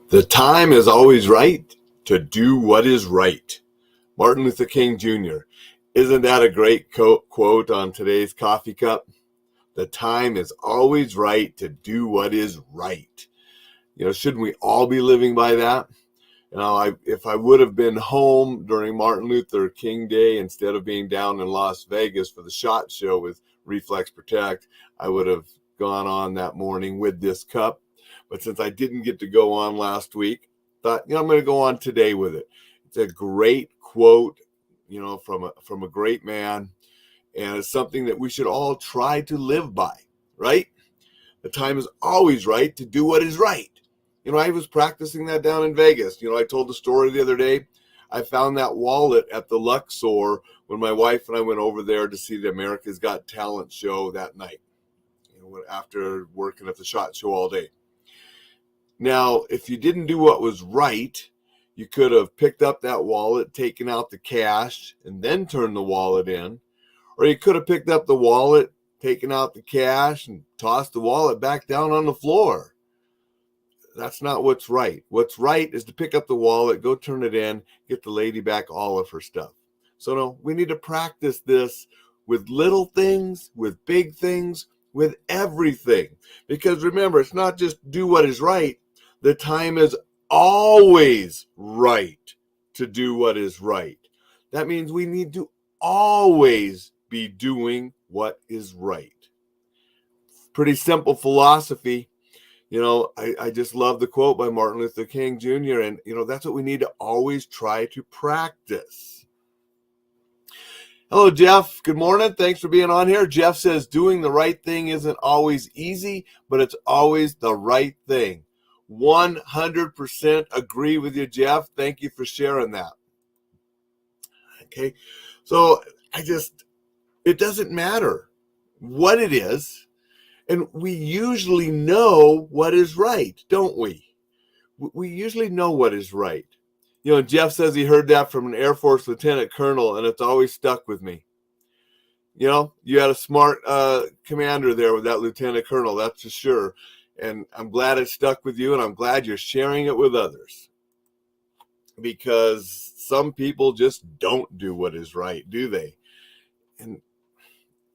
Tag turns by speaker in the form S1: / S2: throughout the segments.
S1: The time is always right to do what is right. Martin Luther King Jr. Isn't that a great quote on today's coffee cup? The time is always right to do what is right. Shouldn't we all be living by that? If I would have been home during Martin Luther King Day instead of being down in Las Vegas for the SHOT Show with Reflex Protect, I would have gone on that morning with this cup. But since I didn't get to go on last week, thought, I'm going to go on today with it. It's a great quote, from a great man, and it's something that we should all try to live by, right? The time is always right to do what is right. I was practicing that down in Vegas. I told the story the other day. I found that wallet at the Luxor when my wife and I went over there to see the America's Got Talent show that night, after working at the SHOT Show all day. Now, if you didn't do what was right, you could have picked up that wallet, taken out the cash, and then turned the wallet in. Or you could have picked up the wallet, taken out the cash, and tossed the wallet back down on the floor. That's not what's right. What's right is to pick up the wallet, go turn it in, get the lady back all of her stuff. So no, we need to practice this with little things, with big things, with everything. Because remember, it's not just do what is right. The time is always right to do what is right. That means we need to always be doing what is right. Pretty simple philosophy. I just love the quote by Martin Luther King Jr. And, that's what we need to always try to practice. Hello, Jeff. Good morning. Thanks for being on here. Jeff says doing the right thing isn't always easy, but it's always the right thing. 100% agree with you, Jeff. Thank you for sharing that. Okay. So it doesn't matter what it is. And we usually know what is right, don't we? We usually know what is right. Jeff says he heard that from an Air Force lieutenant colonel, and it's always stuck with me. You had a smart commander there with that lieutenant colonel, that's for sure. And I'm glad it stuck with you, and I'm glad you're sharing it with others. Because some people just don't do what is right, do they? And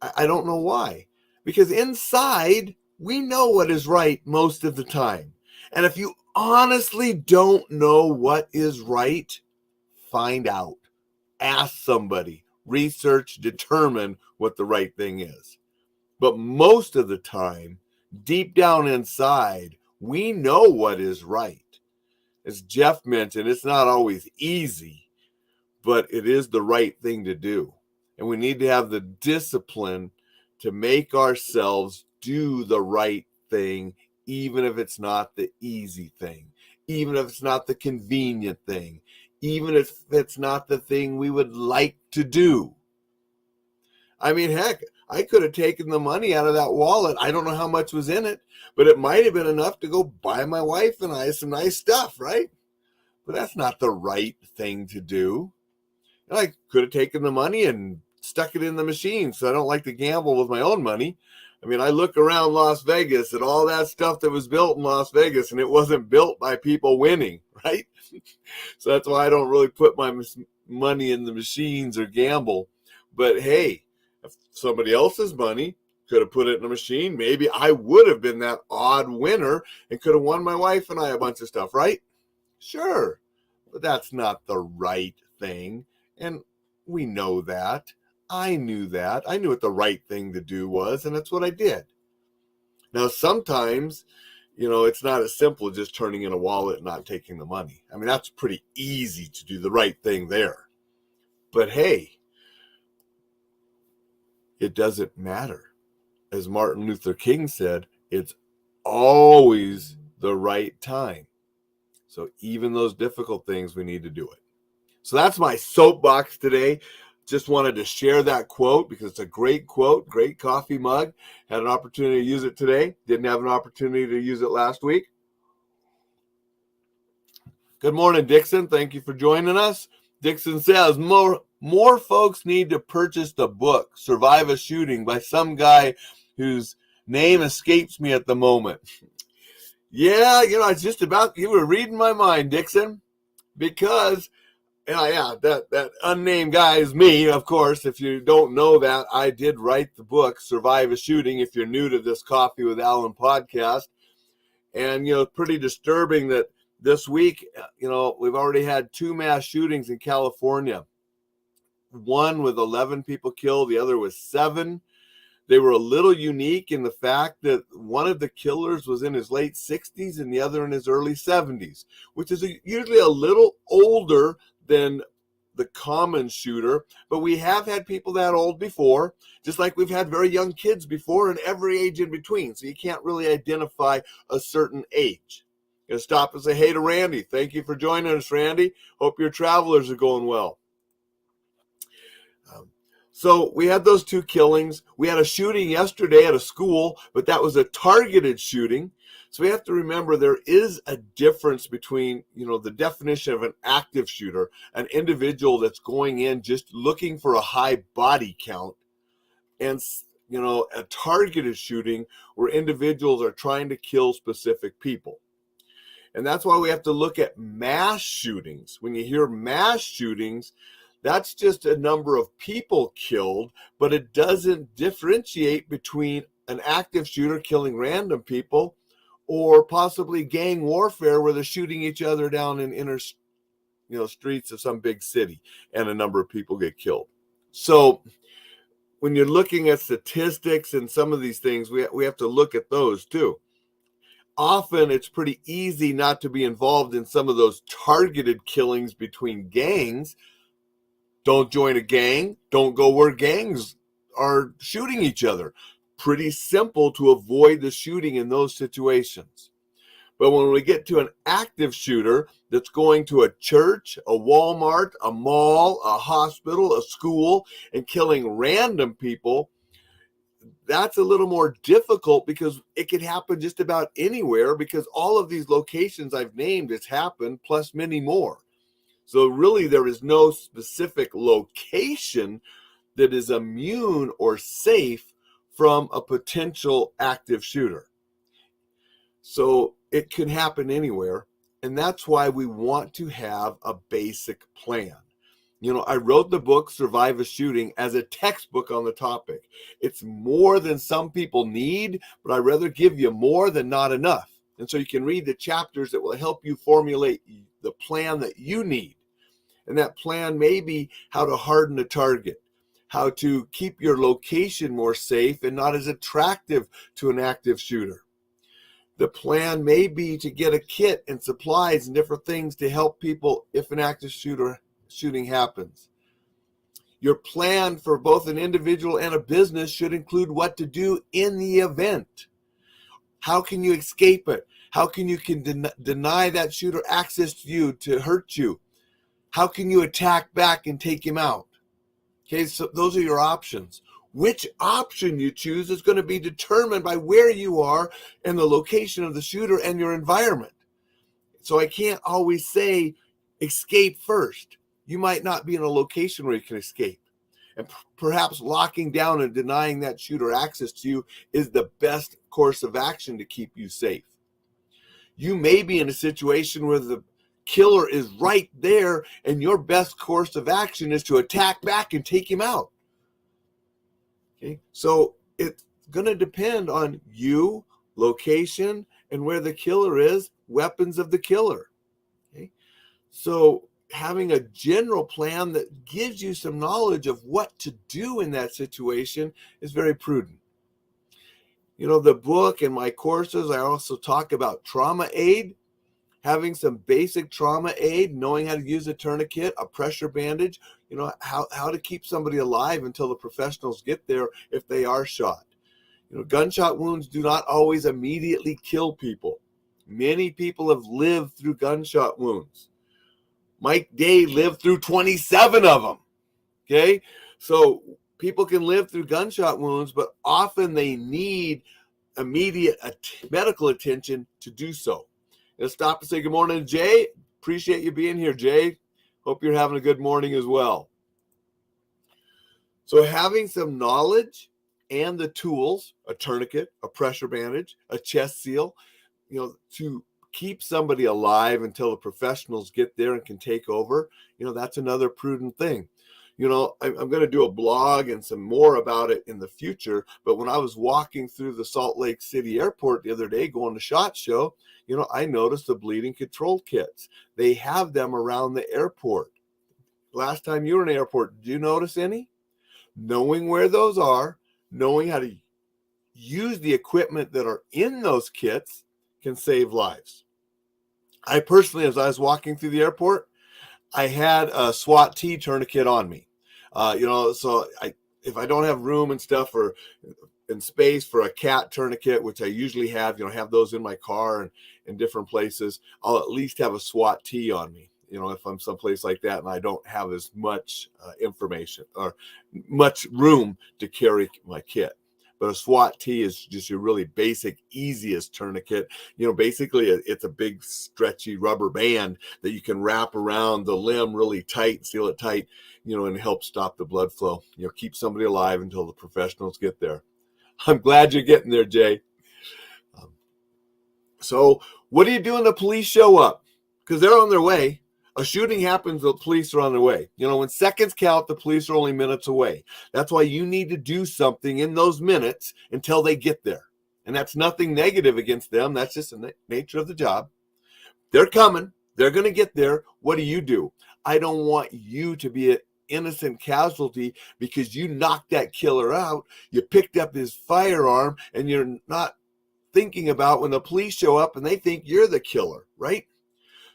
S1: I don't know why. Because inside, we know what is right most of the time. And if you honestly don't know what is right, find out. Ask somebody. Research, determine what the right thing is. But most of the time, deep down inside, we know what is right. As Jeff mentioned, it's not always easy, but it is the right thing to do. And we need to have the discipline to make ourselves do the right thing, even if it's not the easy thing, even if it's not the convenient thing, even if it's not the thing we would like to do. I mean, heck, I could have taken the money out of that wallet. I don't know how much was in it, but it might have been enough to go buy my wife and I some nice stuff, right? But that's not the right thing to do. I could have taken the money and stuck it in the machine, so I don't like to gamble with my own money. I mean, I look around Las Vegas at all that stuff that was built in Las Vegas, and it wasn't built by people winning, right? So that's why I don't really put my money in the machines or gamble. But hey, if somebody else's money could have put it in a machine, maybe I would have been that odd winner and could have won my wife and I a bunch of stuff, right? Sure, but that's not the right thing, and we know that. I knew that. I knew what the right thing to do was, and that's what I did. Now, sometimes, it's not as simple as just turning in a wallet and not taking the money. I mean, that's pretty easy to do the right thing there. But hey, it doesn't matter. As Martin Luther King said, it's always the right time. So even those difficult things, we need to do it. So that's my soapbox today. Just wanted to share that quote because it's a great quote, great coffee mug. Had an opportunity to use it today. Didn't have an opportunity to use it last week. Good morning, Dixon. Thank you for joining us. Dixon says more folks need to purchase the book, Survive a Shooting, by some guy whose name escapes me at the moment. Yeah, it's just about, you were reading my mind, Dixon, because that unnamed guy is me, of course. If you don't know that, I did write the book, Survive a Shooting, if you're new to this Coffee with Alain podcast. And, pretty disturbing that this week, we've already had 2 mass shootings in California. One with 11 people killed, the other was 7. They were a little unique in the fact that one of the killers was in his late 60s and the other in his early 70s, which is usually a little older than the common shooter. But we have had people that old before, just like we've had very young kids before, and every age in between. So you can't really identify a certain age. Gonna stop and say hey to Randy. Thank you for joining us, Randy. Hope your travelers are going well. So we had those 2 killings. We had a shooting yesterday at a school, but that was a targeted shooting. So we have to remember there is a difference between, the definition of an active shooter, an individual that's going in just looking for a high body count, and, a targeted shooting where individuals are trying to kill specific people. And that's why we have to look at mass shootings. When you hear mass shootings, that's just a number of people killed, but it doesn't differentiate between an active shooter killing random people or possibly gang warfare where they're shooting each other down in inner, streets of some big city and a number of people get killed. So when you're looking at statistics and some of these things, we have to look at those too. Often it's pretty easy not to be involved in some of those targeted killings between gangs. Don't join a gang. Don't go where gangs are shooting each other. Pretty simple to avoid the shooting in those situations. But when we get to an active shooter that's going to a church, a Walmart, a mall, a hospital, a school, and killing random people, that's a little more difficult because it could happen just about anywhere, because all of these locations I've named, it's happened, plus many more. So really there is no specific location that is immune or safe from a potential active shooter. So it can happen anywhere, and that's why we want to have a basic plan. I wrote the book Survive a Shooting as a textbook on the topic. It's more than some people need, but I'd rather give you more than not enough. And so you can read the chapters that will help you formulate the plan that you need. And that plan may be how to harden a target, how to keep your location more safe and not as attractive to an active shooter. The plan may be to get a kit and supplies and different things to help people if an active shooting happens. Your plan for both an individual and a business should include what to do in the event. How can you escape it? How can you deny that shooter access to you to hurt you? How can you attack back and take him out? Okay, so those are your options. Which option you choose is going to be determined by where you are and the location of the shooter and your environment. So I can't always say escape first. You might not be in a location where you can escape. And perhaps locking down and denying that shooter access to you is the best course of action to keep you safe. You may be in a situation where the killer is right there and your best course of action is to attack back and take him out. Okay, so it's going to depend on you, location, and where the killer is, weapons of the killer. Okay, so having a general plan that gives you some knowledge of what to do in that situation is very prudent. The book and my courses, I also talk about trauma aid, having some basic trauma aid, knowing how to use a tourniquet, a pressure bandage, how to keep somebody alive until the professionals get there if they are shot. Gunshot wounds do not always immediately kill people. Many people have lived through gunshot wounds. Mike Day lived through 27 of them. Okay, so people can live through gunshot wounds, but often they need immediate medical attention to do so. Let's stop and say good morning to Jay. Appreciate you being here, Jay. Hope you're having a good morning as well. So having some knowledge and the tools, a tourniquet, a pressure bandage, a chest seal, to keep somebody alive until the professionals get there and can take over, that's another prudent thing. I'm going to do a blog and some more about it in the future. But when I was walking through the Salt Lake City airport the other day going to SHOT Show, I noticed the bleeding control kits. They have them around the airport. Last time you were in the airport, did you notice any? Knowing where those are, knowing how to use the equipment that are in those kits can save lives. I personally, as I was walking through the airport, I had a SWAT T tourniquet on me. So if I don't have room and stuff or in space for a cat tourniquet, which I usually have those in my car and in different places, I'll at least have a SWAT T on me. If I'm someplace like that and I don't have as much information or much room to carry my kit. But a SWAT T is just your really basic, easiest tourniquet. Basically it's a big stretchy rubber band that you can wrap around the limb really tight, seal it tight, and help stop the blood flow. Keep somebody alive until the professionals get there. I'm glad you're getting there, Jay. So what do you do when the police show up? Because they're on their way. A shooting happens, the police are on their way. When seconds count, the police are only minutes away. That's why you need to do something in those minutes until they get there. And that's nothing negative against them. That's just the nature of the job. They're coming. They're going to get there. What do? I don't want you to be an innocent casualty because you knocked that killer out. You picked up his firearm and you're not thinking about when the police show up and they think you're the killer, right?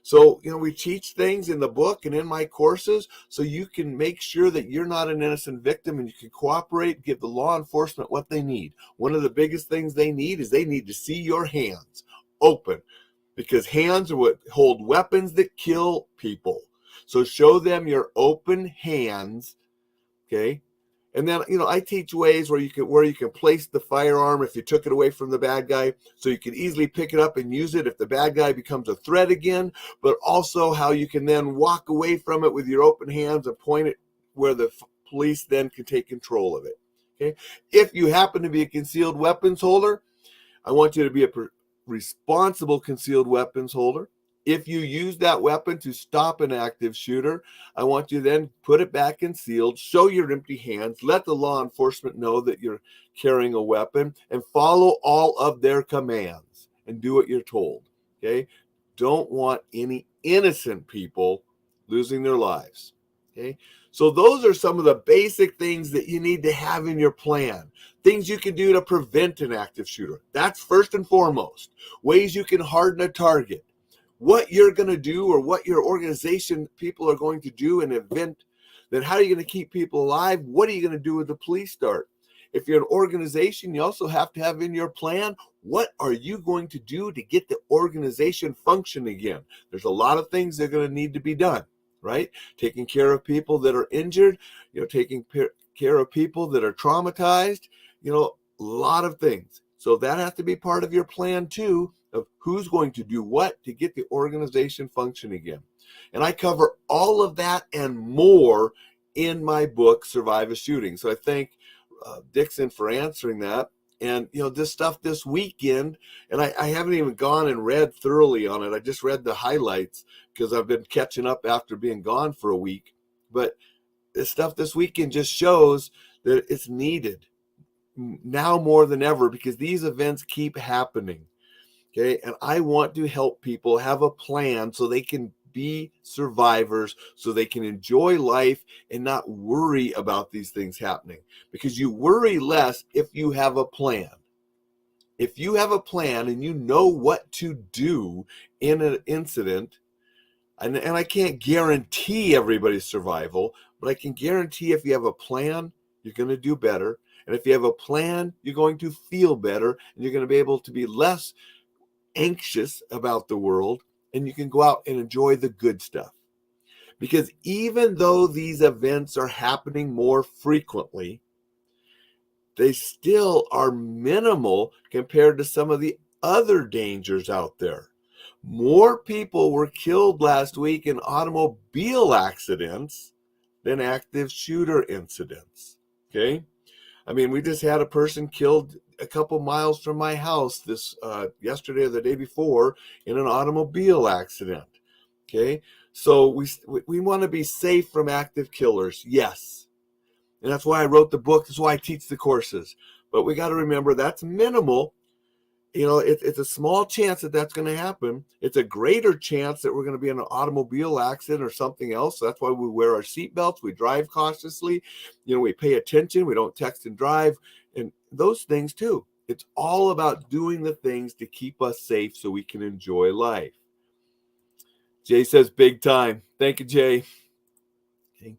S1: So, we teach things in the book and in my courses so you can make sure that you're not an innocent victim and you can cooperate, give the law enforcement what they need. One of the biggest things they need is they need to see your hands open because hands are what hold weapons that kill people. So show them your open hands, okay? And then, I teach ways where you can place the firearm if you took it away from the bad guy, so you can easily pick it up and use it if the bad guy becomes a threat again, but also how you can then walk away from it with your open hands and point it where the police then can take control of it. Okay. If you happen to be a concealed weapons holder, I want you to be a responsible concealed weapons holder. If you use that weapon to stop an active shooter, I want you to then put it back concealed, show your empty hands, let the law enforcement know that you're carrying a weapon, and follow all of their commands and do what you're told. Okay? Don't want any innocent people losing their lives. Okay? So those are some of the basic things that you need to have in your plan. Things you can do to prevent an active shooter. That's first and foremost. Ways you can harden a target. What you're going to do or what your organization people are going to do in an event, then how are you going to keep people alive? What are you going to do when the police start? If you're an organization, you also have to have in your plan, what are you going to do to get the organization functioning again? There's a lot of things that are going to need to be done, right? Taking care of people that are injured, taking care of people that are traumatized, a lot of things. So that has to be part of your plan too, of who's going to do what to get the organization functioning again. And I cover all of that and more in my book, Survive a Shooting. So I thank Dixon for answering that. And, this stuff this weekend, and I haven't even gone and read thoroughly on it. I just read the highlights because I've been catching up after being gone for a week. But this stuff this weekend just shows that it's needed now more than ever because these events keep happening. Okay, and I want to help people have a plan so they can be survivors, so they can enjoy life and not worry about these things happening. Because you worry less if you have a plan. If you have a plan and you know what to do in an incident, and I can't guarantee everybody's survival, but I can guarantee if you have a plan, you're going to do better. And if you have a plan, you're going to feel better and you're going to be able to be less anxious about the world, and you can go out and enjoy the good stuff. Because even though these events are happening more frequently, they still are minimal compared to some of the other dangers out there. More people were killed last week in automobile accidents than active shooter incidents. Okay? I mean, we just had a person killed a couple miles from my house this yesterday or the day before in an automobile accident. Okay, so we want to be safe from active killers, yes, and that's why I wrote the book. That's why I teach the courses. But we got to remember that's minimal. It's a small chance that that's going to happen. It's a greater chance that we're going to be in an automobile accident or something else. So that's why we wear our seatbelts. We drive cautiously. We pay attention. We don't text and drive, and those things too. It's all about doing the things to keep us safe so we can enjoy life. Jay says big time. Thank you, Jay. Okay.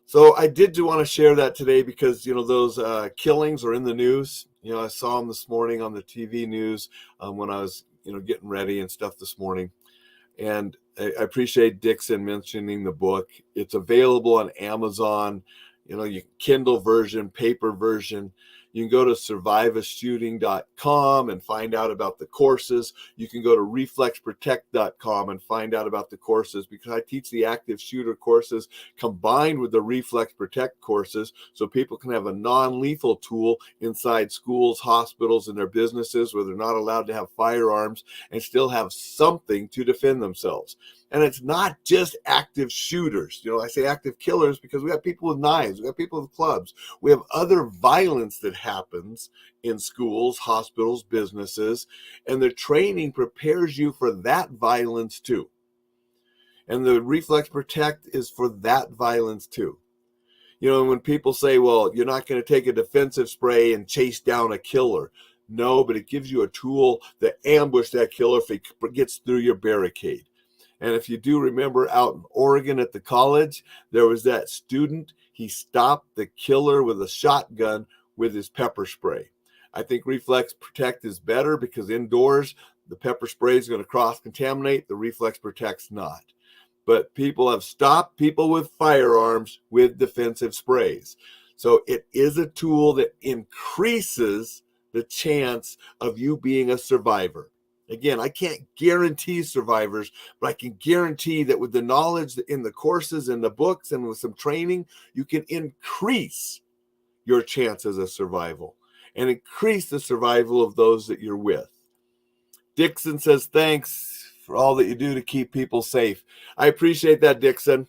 S1: So I did want to share that today because, those killings are in the news. I saw them this morning on the TV news when I was, getting ready and stuff this morning. And I appreciate Dixon mentioning the book. It's available on Amazon, you Kindle version, paper version. You can go to surviveashooting.com and find out about the courses. You can go to reflexprotect.com and find out about the courses, because I teach the active shooter courses combined with the Reflex Protect courses so people can have a non-lethal tool inside schools, hospitals, and their businesses where they're not allowed to have firearms and still have something to defend themselves. And it's not just active shooters. I say active killers because we have people with knives, we have people with clubs, we have other violence that happens in schools, hospitals, businesses, and the training prepares you for that violence too. And the Reflex Protect is for that violence too. When people say, well, you're not going to take a defensive spray and chase down a killer. No, but it gives you a tool to ambush that killer if he gets through your barricade. And if you do remember out in Oregon at the college, there was that student. He stopped the killer with a shotgun with his pepper spray. I think Reflex Protect is better because indoors, the pepper spray is going to cross-contaminate. The Reflex Protect's not. But people have stopped people with firearms with defensive sprays. So it is a tool that increases the chance of you being a survivor. Again, I can't guarantee survivors, but I can guarantee that with the knowledge in the courses and the books and with some training, you can increase your chances of survival and increase the survival of those that you're with. Dixon says, thanks for all that you do to keep people safe. I appreciate that, Dixon.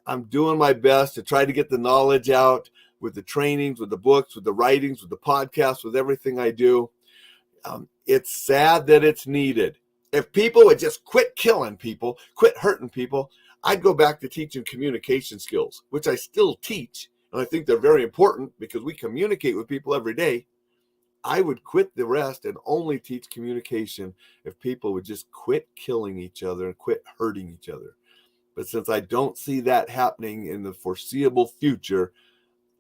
S1: I'm doing my best to try to get the knowledge out with the trainings, with the books, with the writings, with the podcasts, with everything I do. It's sad that it's needed. If people would just quit killing people, quit hurting people, I'd go back to teaching communication skills, which I still teach. And I think they're very important because we communicate with people every day. I would quit the rest and only teach communication if people would just quit killing each other and quit hurting each other. But since I don't see that happening in the foreseeable future,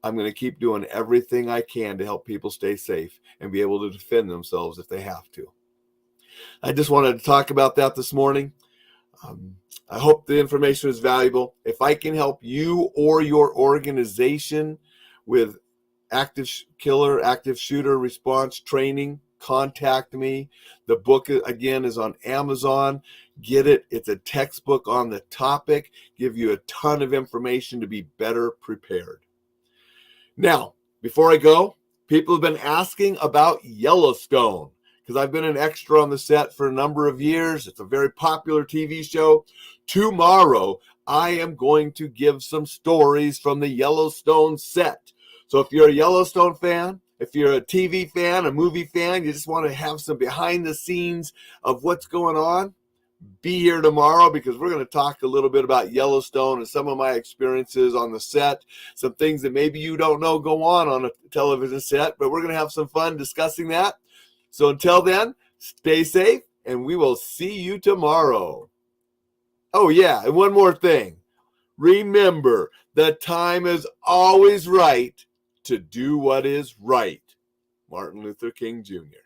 S1: I'm going to keep doing everything I can to help people stay safe and be able to defend themselves if they have to. I just wanted to talk about that this morning. I hope the information is valuable. If I can help you or your organization with active killer, active shooter response training, contact me. The book, again, is on Amazon. Get it. It's a textbook on the topic. Give you a ton of information to be better prepared. Now, before I go, people have been asking about Yellowstone because I've been an extra on the set for a number of years. It's a very popular TV show. Tomorrow, I am going to give some stories from the Yellowstone set. So if you're a Yellowstone fan, if you're a TV fan, a movie fan, you just want to have some behind the scenes of what's going on, be here tomorrow because we're going to talk a little bit about Yellowstone and some of my experiences on the set, some things that maybe you don't know go on a television set, but we're going to have some fun discussing that. So until then, stay safe and we will see you tomorrow. Oh yeah, and one more thing. Remember, the time is always right to do what is right. Martin Luther King Jr.